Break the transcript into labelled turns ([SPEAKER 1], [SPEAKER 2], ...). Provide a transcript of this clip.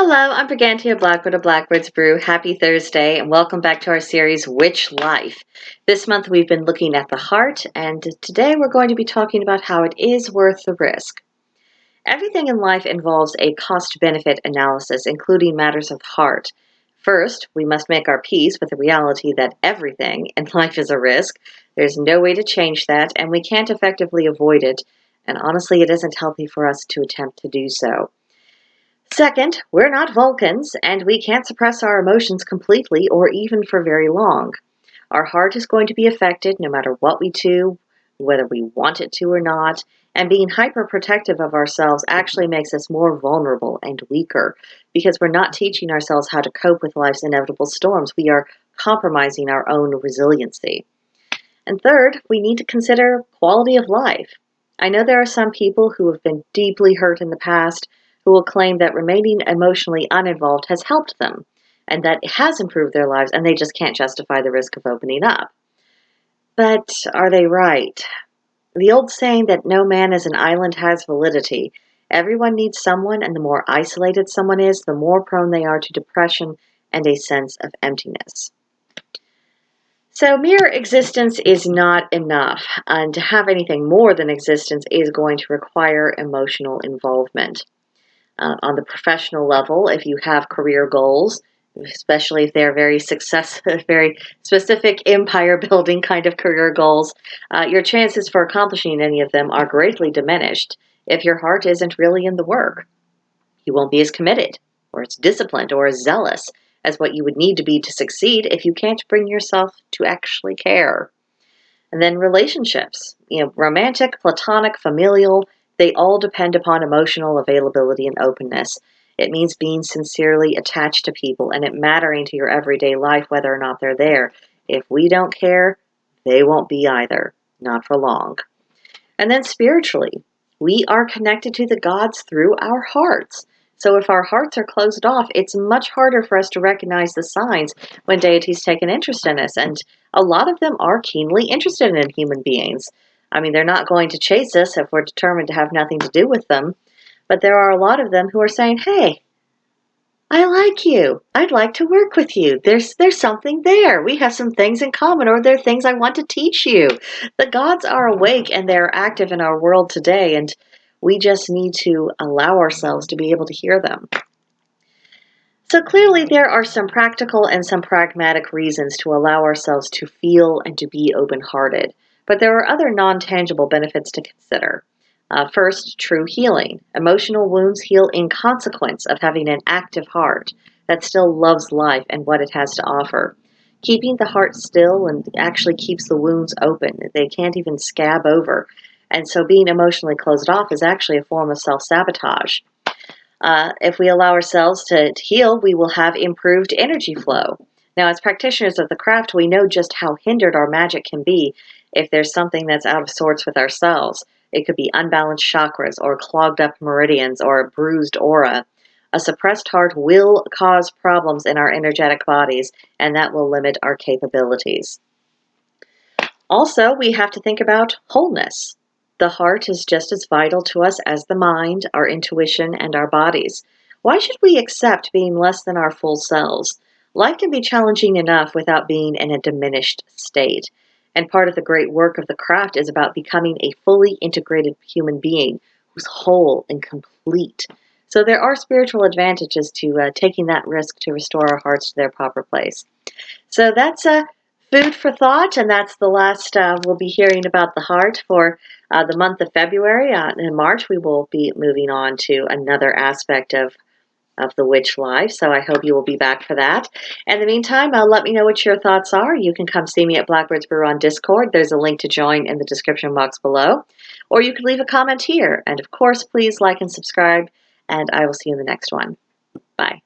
[SPEAKER 1] Hello, I'm Brigantia Blackbird of Blackbird's Brew. Happy Thursday, and welcome back to our series, Witch Life. This month we've been looking at the heart, and today we're going to be talking about how it is worth the risk. Everything in life involves a cost-benefit analysis, including matters of the heart. First, we must make our peace with the reality that everything in life is a risk. There's no way to change that, and we can't effectively avoid it, and honestly, it isn't healthy for us to attempt to do so. Second, we're not Vulcans, and we can't suppress our emotions completely or even for very long. Our heart is going to be affected no matter what we do, whether we want it to or not, and being hyper-protective of ourselves actually makes us more vulnerable and weaker because we're not teaching ourselves how to cope with life's inevitable storms. We are compromising our own resiliency. And third, we need to consider quality of life. I know there are some people who have been deeply hurt in the past who will claim that remaining emotionally uninvolved has helped them and that it has improved their lives, and they just can't justify the risk of opening up. But are they right? The old saying that no man is an island has validity. Everyone needs someone, and the more isolated someone is, the more prone they are to depression and a sense of emptiness. So mere existence is not enough, and to have anything more than existence is going to require emotional involvement. On the professional level, if you have career goals, especially if they're very successful, very specific empire building kind of career goals, your chances for accomplishing any of them are greatly diminished if your heart isn't really in the work. You won't be as committed, or as disciplined, or as zealous as what you would need to be to succeed if you can't bring yourself to actually care. And then relationships, romantic, platonic, familial, they all depend upon emotional availability and openness. It means being sincerely attached to people and it mattering to your everyday life whether or not they're there. If we don't care, they won't be either, not for long. And then spiritually, we are connected to the gods through our hearts. So if our hearts are closed off, it's much harder for us to recognize the signs when deities take an interest in us. And a lot of them are keenly interested in human beings. I mean, they're not going to chase us if we're determined to have nothing to do with them. But there are a lot of them who are saying, hey, I like you. I'd like to work with you. There's something there. We have some things in common, or there are things I want to teach you. The gods are awake and they're active in our world today, and we just need to allow ourselves to be able to hear them. So clearly there are some practical and some pragmatic reasons to allow ourselves to feel and to be open-hearted, but there are other non-tangible benefits to consider. First, true healing. Emotional wounds heal in consequence of having an active heart that still loves life and what it has to offer. Keeping the heart still and actually keeps the wounds open. They can't even scab over. And so being emotionally closed off is actually a form of self-sabotage. If we allow ourselves to heal, we will have improved energy flow. Now, as practitioners of the craft, we know just how hindered our magic can be if there's something that's out of sorts with ourselves. It could be unbalanced chakras or clogged up meridians or a bruised aura. A suppressed heart will cause problems in our energetic bodies, and that will limit our capabilities. Also, we have to think about wholeness. The heart is just as vital to us as the mind, our intuition, and our bodies. Why should we accept being less than our full selves? Life can be challenging enough without being in a diminished state. And part of the great work of the craft is about becoming a fully integrated human being who's whole and complete. So there are spiritual advantages to taking that risk to restore our hearts to their proper place. So that's food for thought, and that's the last we'll be hearing about the heart for the month of February. In March, we will be moving on to another aspect of the witch life, so I hope you will be back for that. In the meantime, let me know what your thoughts are. You can come see me at Blackbird's Brew on Discord. There's a link to join in the description box below, or you can leave a comment here. And of course, please like and subscribe, and I will see you in the next one. Bye.